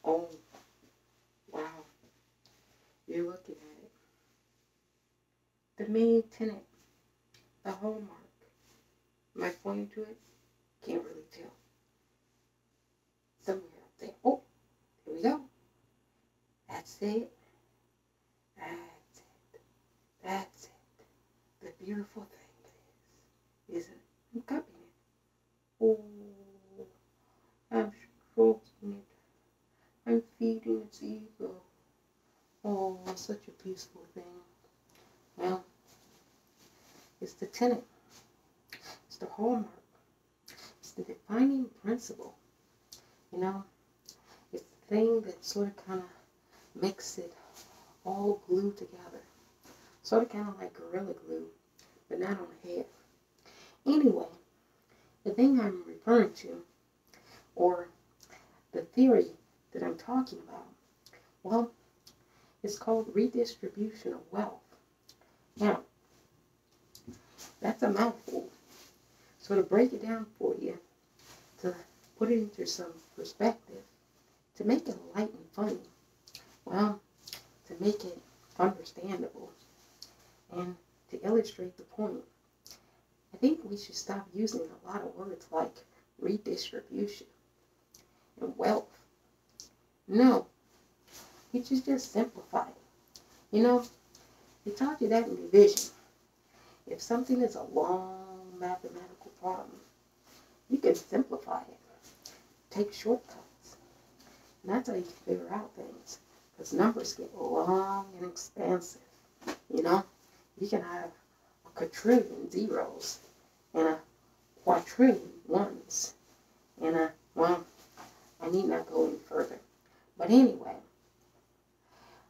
Oh, wow. You're looking at it. The main tenant, the hallmark. Am I pointing to it? Can't really tell. Somewhere up there. Oh, here we go. That's it. That's it. That's it. The beautiful thing is, isn't it? I'm cupping it. Oh, I'm stroking it. I'm feeding its ego. Oh, such a peaceful thing. Well, it's the tenet. It's the hallmark. It's the defining principle. You know, it's the thing that sort of kind of makes it all glued together. Sort of kind of like Gorilla Glue, but not on the head. Anyway, the thing I'm referring to, or the theory that I'm talking about, well, it's called redistribution of wealth. Now, that's a mouthful. So to break it down for you, to put it into some perspective, to make it light and funny, well, to make it understandable, and to illustrate the point, I think we should stop using a lot of words like redistribution and wealth. No, we should just simplify it. You know, they taught you that in division. If something is a long mathematical problem, you can simplify it. Take shortcuts. And that's how you figure out things. Because numbers get long and expansive. You know, you can have a quadrillion zeros and a quadrillion ones. And well, I need not go any further. But anyway,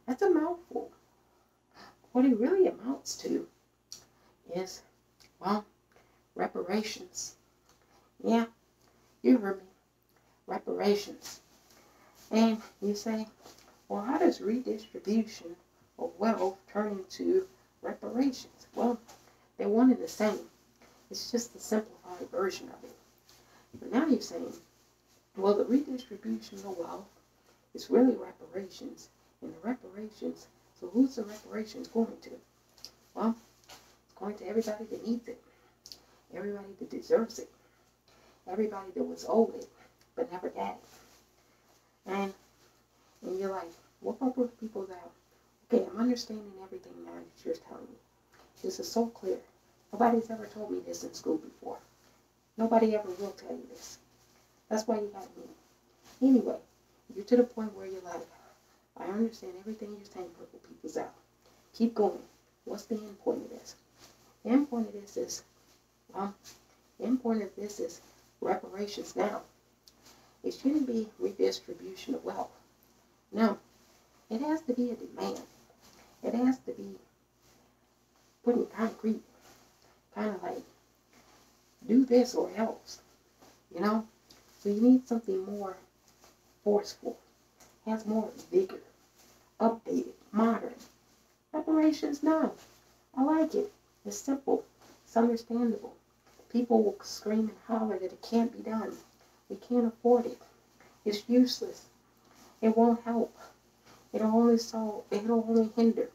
that's a mouthful. What it really amounts to is, well, reparations. Yeah, you heard me. Reparations. And you say, well, how does redistribution of wealth turn into reparations? Well, they're one and the same. It's just the simplified version of it. But now you're saying, well, the redistribution of wealth is really reparations. And the reparations, so who's the reparations going to? Well, it's going to everybody that needs it. Everybody that deserves it. Everybody that was owed it, but never got it. And you're like, what about those people that, okay, I'm understanding everything now that you're telling me. This is so clear. Nobody's ever told me this in school before. Nobody ever will tell you this. That's why you got me. Anyway, you're to the point where you're like, I understand everything you're saying, purple people's out. Keep going. What's the end point of this? The end point of this is, well, the end point of this is reparations now. It shouldn't be redistribution of wealth. No, it has to be a demand. It has to be put in concrete, kind of like, do this or else, you know? So you need something more forceful, has more vigor, updated, modern. Reparations now. I like it. It's simple. It's understandable. People will scream and holler that it can't be done. We can't afford it. It's useless. It won't help. It'll only solve. It'll only hinder.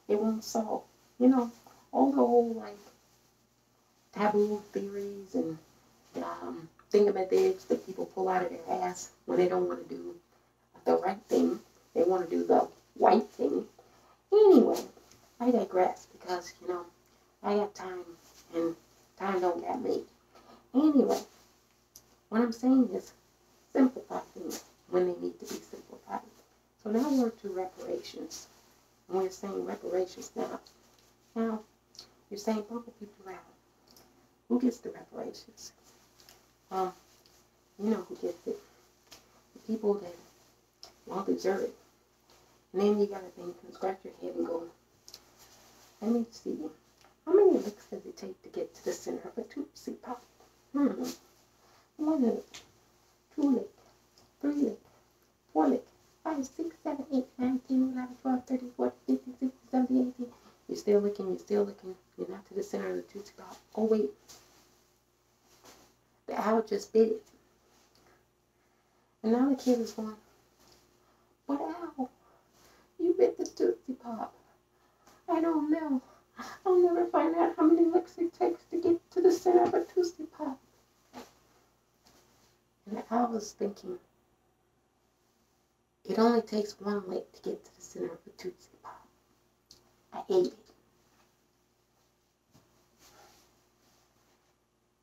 It won't solve. You know, all the old like taboo theories and thingamajigs that people pull out of their ass when they don't want to do the right thing. They want to do the white thing. Anyway, I digress because, you know, I got time and time don't got me. Anyway, what I'm saying is simplify things when they need to be simplified. So now we're to reparations. And we're saying reparations now. Now, you're saying purple people out. Who gets the reparations? You know who gets it. The people that won't deserve it. And then you gotta think and scratch your head and go, let me see. How many licks does it take to get to the center of a Tootsie Pop? 1 lick, 2 lick, 3 lick, 4 lick, 5, 6, 7, 8, 9, 10, 11, 12, 13, 14, 15, 16, 17, 18. You're still licking, you're still licking. You're not to the center of the Tootsie Pop. Oh, wait. The owl just bit it. And now the kid is going, bit the Tootsie Pop. I don't know. I'll never find out how many licks it takes to get to the center of a Tootsie Pop. And I was thinking, it only takes one lick to get to the center of a Tootsie Pop. I ate it.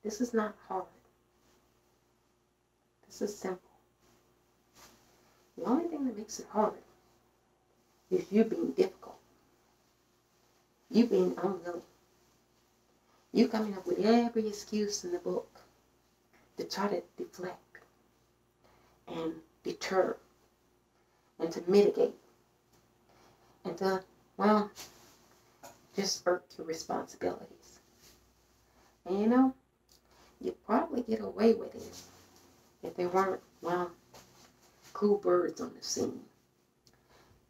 This is not hard. This is simple. The only thing that makes it hard is you being difficult. You being unwilling. You coming up with every excuse in the book to try to deflect and deter and to mitigate and to, well, just skirt your responsibilities. And you know, you'd probably get away with it if there weren't, well, cool birds on the scene.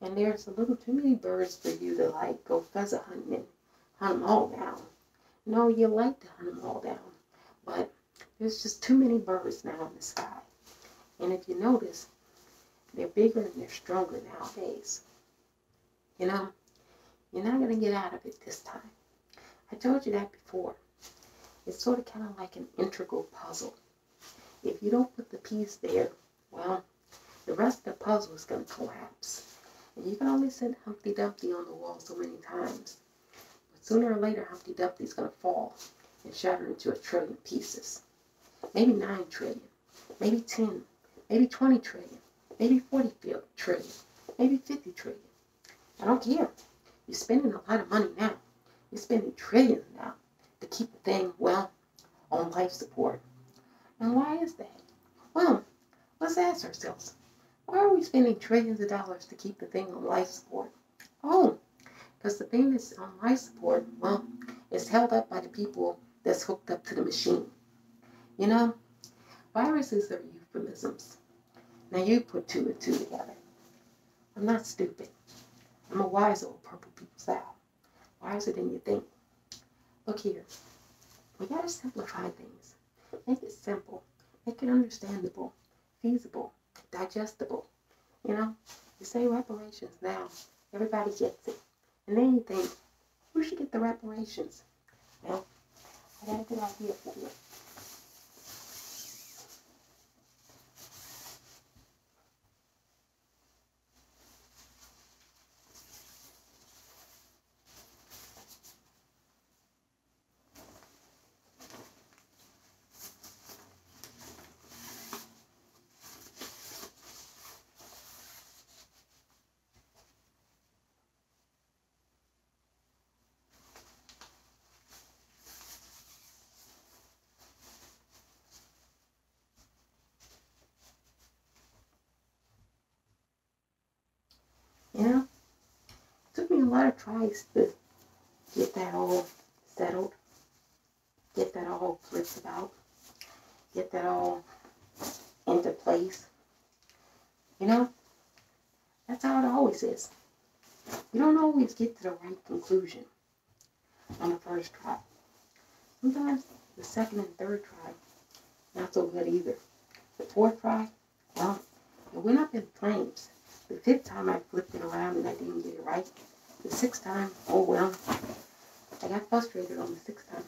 And there's a little too many birds for you to like go pheasant hunting and hunt them all down. No, you like to hunt them all down, but there's just too many birds now in the sky. And if you notice, they're bigger and they're stronger nowadays. You know, you're not going to get out of it this time. I told you that before. It's sort of kind of like an integral puzzle. If you don't put the piece there, well, the rest of the puzzle is going to collapse. And you can only send Humpty Dumpty on the wall so many times. But sooner or later, Humpty Dumpty's going to fall and shatter into 1 trillion pieces. Maybe 9 trillion. Maybe 10. Maybe 20 trillion. Maybe 40 trillion. Maybe 50 trillion. I don't care. You're spending a lot of money now. You're spending trillions now to keep the thing, well, on life support. And why is that? Well, let's ask ourselves. Why are we spending trillions of dollars to keep the thing on life support? Oh, because the thing that's on life support, well, is held up by the people that's hooked up to the machine. You know, viruses are euphemisms. Now you put 2 and 2 together. I'm not stupid. I'm a wise old purple people's owl. Wiser than you think. Look here. We gotta simplify things. Make it simple. Make it understandable. Feasible. Digestible. You know, you say reparations now. Everybody gets it. And then you think, who should get the reparations? Well, I got a good idea for you. You know, it took me a lot of tries to get that all settled, get that all flipped about, get that all into place. You know, that's how it always is. You don't always get to the right conclusion on the first try. Sometimes the second and third try, not so good either. The fourth try, well, it went up in flames. The 5th time I flipped it around and I didn't get it right. The 6th time, oh well, I got frustrated on the 6th time.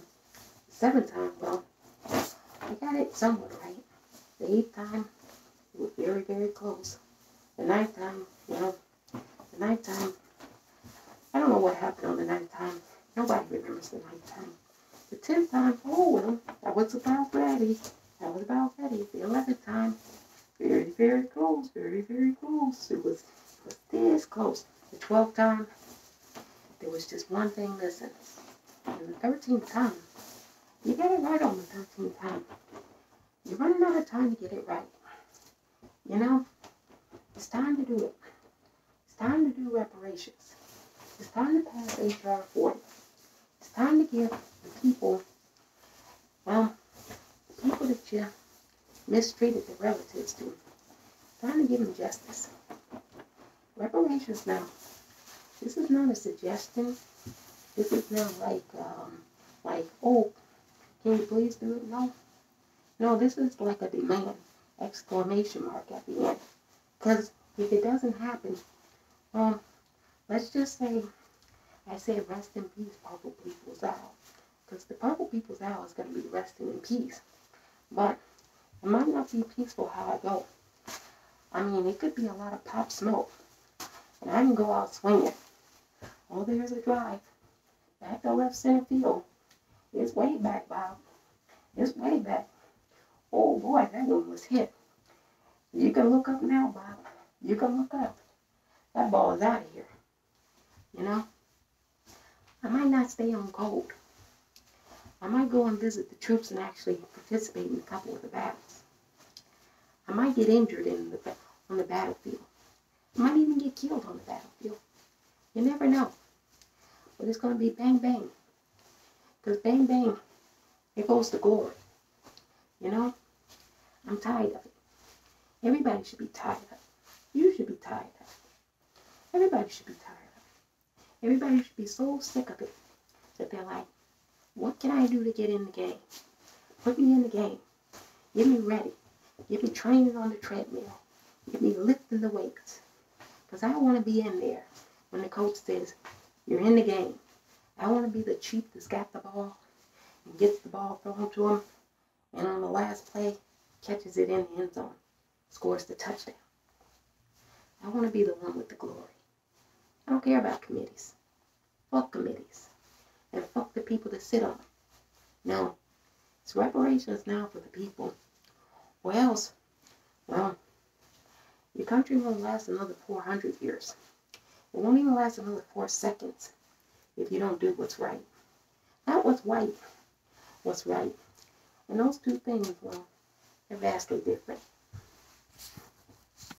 The 7th time, well, I got it somewhat right. The 8th time, it was very, very close. The 9th time, well, the 9th time, I don't know what happened on the 9th time. Nobody remembers the 9th time. The 10th time, oh well, I was about ready. I was about ready. The 11th time, very, very close, very, very close. It was this close. The 12th time, there was just one thing missing. And the 13th time, you get it right on the 13th time. You're running out of time to get it right. You know, it's time to do it. It's time to do reparations. It's time to pass HR 40. It's time to give the people, well, the people that you mistreated their relatives to. Time to give them justice. Reparations now. This is not a suggestion. This is not like, oh, can you please do it? No. No, this is like a demand. Exclamation mark at the end. Because if it doesn't happen, let's just say I say rest in peace, Purple People's Owl. Because the Purple People's Owl is going to be resting in peace. But it might not be peaceful how I go. I mean, it could be a lot of pop smoke. And I can go out swinging. Oh, there's a drive. Back to left center field. It's way back, Bob. It's way back. Oh, boy, that one was hit. You can look up now, Bob. You can look up. That ball is out of here. You know? I might not stay on cold. I might go and visit the troops and actually participate in a couple of the battles. I might get injured on the battlefield. I might even get killed on the battlefield. You never know. But it's going to be bang, bang. Because bang, bang, it goes to glory. You know? I'm tired of it. Everybody should be tired of it. You should be tired of it. Everybody should be tired of it. Everybody should be so sick of it that they're like, what can I do to get in the game? Put me in the game. Get me ready. Get me training on the treadmill. Get me lifting the weights. Because I want to be in there when the coach says, you're in the game. I want to be the chief that's got the ball and gets the ball thrown to him. And on the last play, catches it in the end zone. Scores the touchdown. I want to be the one with the glory. I don't care about committees. Fuck committees. And fuck the people that sit on them. No. It's reparations now for the people. Or else, well, your country won't last another 400 years. It won't even last another 4 seconds if you don't do what's right. Not what's white. What's right. And those two things, well, they're vastly different.